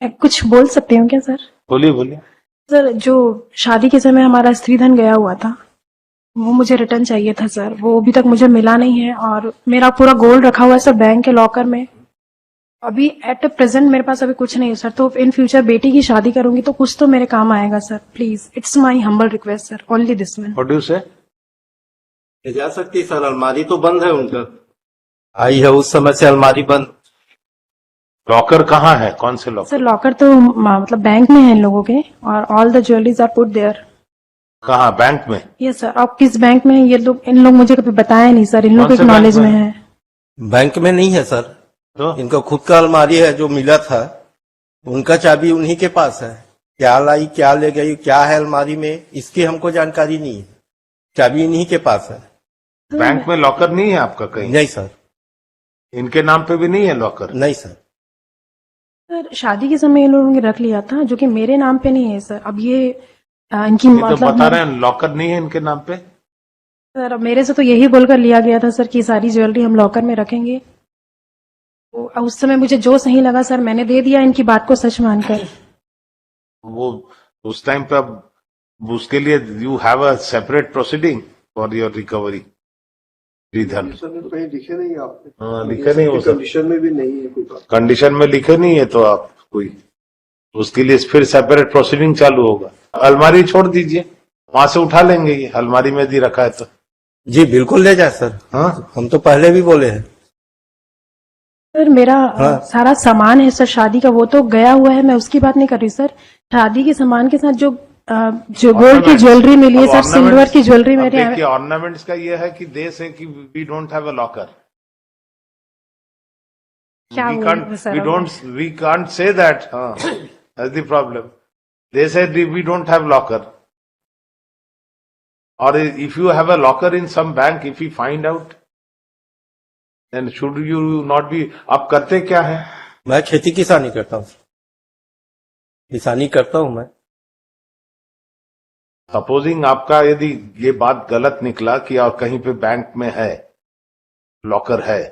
कुछ बोल सकते हो क्या सर? बोलिए बोलिए। सर, जो शादी के समय हमारा स्त्रीधन गया हुआ था, वो मुझे रिटर्न चाहिए था सर। वो अभी तक मुझे मिला नहीं है और मेरा पूरा गोल्ड रखा हुआ है सर बैंक के लॉकर में। अभी एट प्रेजेंट मेरे पास अभी कुछ नहीं है सर, तो इन फ्यूचर बेटी की शादी करूंगी तो कुछ तो मेरे काम आएगा sir. Please, it's my humble request sir, only this one. What do you से? ले जा सकती है सर, अलमारी तो बंद है उनका। आई है उस समय से अलमारी बंद। लॉकर कहाँ है? कौन से सर लॉकर? लॉकर तो मतलब बैंक में है इन लोगों के, और all the jewelleries are put there. कहाँ, बैंक में? Yes sir. अब किस बैंक में है ये लोग, इन लोग मुझे कभी बताया नहीं सर, इन लोग कौन को से बैंक नॉलेज में में है? है। बैंक में नहीं है सर, तो इनका खुद का अलमारी है जो मिला था। उनका चाबी उन्हीं के पास है। क्या लाई क्या ले गई क्या है अलमारी में, इसकी हमको जानकारी नहीं है। चाबी इन्हीं के पास है। बैंक में लॉकर नहीं है आपका कहीं? नहीं सर। इनके नाम पे भी नहीं है लॉकर? नहीं सर। सर शादी के समय इन लोगों ने रख लिया था, जो कि मेरे नाम पे नहीं है सर। अब ये इनकी ये तो मतलब बता रहे हैं लॉकर नहीं है इनके नाम पे। सर, अब मेरे से तो यही बोलकर लिया गया था सर कि सारी ज्वेलरी हम लॉकर में रखेंगे। तो उस समय मुझे जो सही लगा सर मैंने दे दिया, इनकी बात को सच मानकर। वो उस टाइम पे अब उसके लिए you have a separate proceeding for your recovery. Sridhar कहीं लिखे नहीं आपने? हाँ, लिखे नहीं हो सर। कंडीशन में भी नहीं है कोई बात। कंडीशन में लिखे नहीं है तो आप कोई उसके लिए फिर सेपरेट प्रोसीडिंग चालू होगा। अलमारी छोड़ दीजिए, वहां से उठा लेंगे। ये अलमारी में दी रखा है तो। जी बिल्कुल ले जाए सर। हाँ, हम तो पहले भी बोले हैं। सर मेरा हाँ। सारा सामान है सर शादी का, वो तो गया हुआ है, मैं उसकी बात नहीं कर रही सर। शादी के सामान के साथ जो गोल्ड की ज्वेलरी मिली है सर, सिल्वर की ज्वेलरी मेरे देखिए ऑर्नामेंट्स का ये है कि देश है कि we don't have a locker. क्या we बोल can't रहे हैं sir? we can't say that. That's the problem. They said we don't have locker. Or if you have a locker in some bank, if you find out, then should you not be? आप करते क्या है? मैं खेती किसानी करता हूँ। किसानी करता हूँ मैं। सपोजिंग आपका यदि ये बात गलत निकला कि और कहीं पे बैंक में है लॉकर है,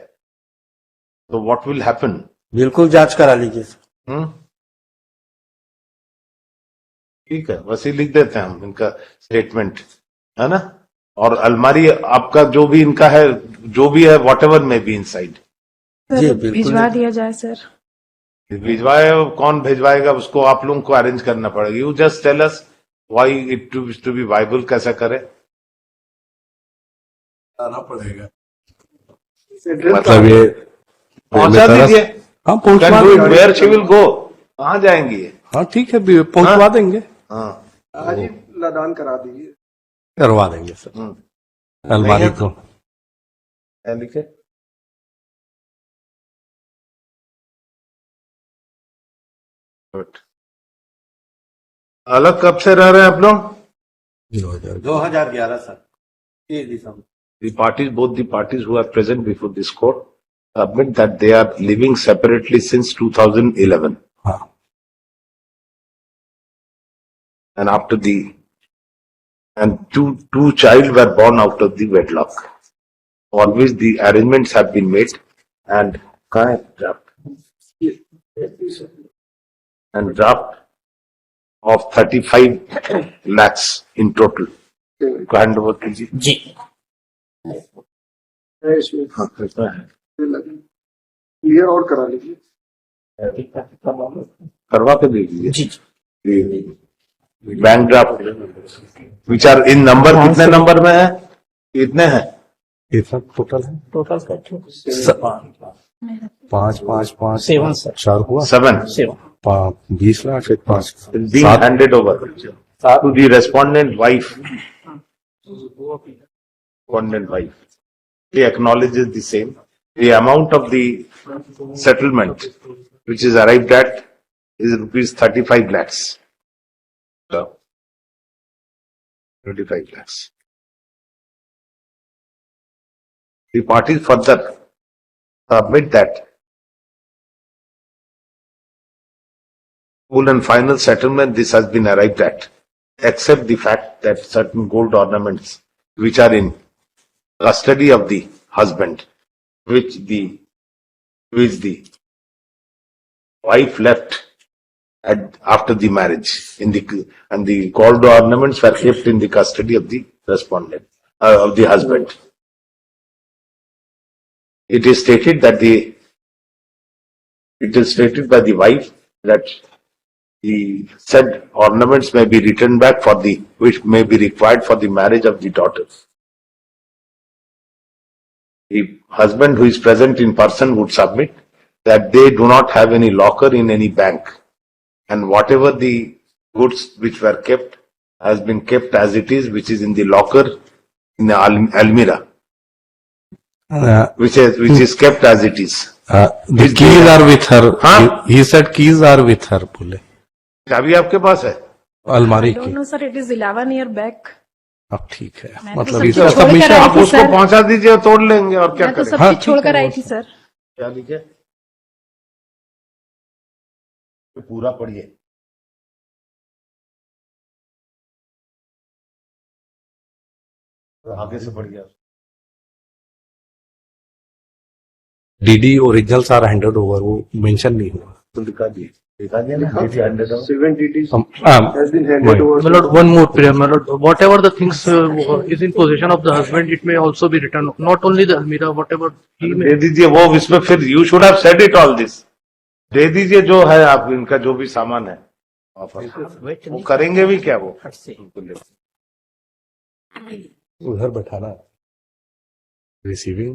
तो व्हाट विल हैपन? बिल्कुल जांच करा लीजिए। ठीक है, वैसे ही लिख देते हैं हम इनका स्टेटमेंट, है ना। और अलमारी आपका जो भी इनका है, जो भी है व्हाट एवर में बी इनसाइड, जी बिल्कुल भिजवा दिया जाए सर। भिजवाए। कौन भिजवाएगा उसको आप लोगों को अरेंज करना पड़ेगा। You just tell us why it to be viable, कैसा करे आना पड़ेगा। मतलब ये पहुंचा दीजिए। हाँ पहुंचवा देंगे। वेयर शी विल गो, कहाँ जाएंगी ये? हाँ ठीक है, पहुंचवा देंगे। हाँ, आज ही लदान करा दीजिए। करवा देंगे सर अलमारी को। है लिखे। अलग कब से रह रहे हैं आप लोग? 2011 sir 30 December. The parties, both the parties who are present before this court, admit that they are living separately since 2011. हाँ And after two child were born out of the wedlock, for which the arrangements have been made, and draft of 35 lakhs in total. Hand over कीजिए। जी है इसमें हाँ, कितना है? Clear और करा लीजिए। करवा के दे दीजिए। जी बैंक ड्राफ्ट विचार इन नंबर कितने नंबर में है? कितने हैं? ये सब टोटल है। Total 5 5 5 7 sir. 4 हुआ 7 20 lakh 5 being handed over to the respondent wife. Respondent wife. He acknowledges the same. The amount of the settlement which is arrived at is rupees 35 lakhs. So, 35 lakhs. The parties further submit that full and final settlement this has been arrived at, except the fact that certain gold ornaments which are in custody of the husband, which the wife left after the marriage and the gold ornaments were kept in the custody of the respondent, of the husband. It is stated by the wife that the said ornaments may be returned back which may be required for the marriage of the daughter. The husband who is present in person would submit that they do not have any locker in any bank, and whatever the goods which were kept has been kept as it is, which is in the locker in the Almira, which is kept as it is. the keys are with her. Huh? He said keys are with her. बोले चाबी आपके पास है? अलमारी की. No sir, it is 11 year back. अब ठीक है. मैं तो मतलब सब इसका कुछ छोड़ कर सबमिशन आई आप थी, उसको सर। पहुंचा दीजिए और तोड़ लेंगे और क्या मैं तो करें? सब हाँ, चीज छोड़ ठीक है, कर आई वो थी सब। सर। क्या लिखे? तो पूरा पढ़िए। तो आगे से पढ़िए। DD originals are handed over, वो मेंशन नहीं हुआ. तो दिखा दिए ना, DD handed over. 7 DDs हाँ, has been handed over. My lord, one more prayer, my lord. Whatever the things is in possession of the husband, it may also be returned. Not only the Almira, whatever he may. दे दीजिए वो, इसमें फिर you should have said it all this. दे दीजिए जो है, आप इनका जो भी सामान है ऑफर, वो करेंगे भी क्या वो? उधर बैठाना रिसीविंग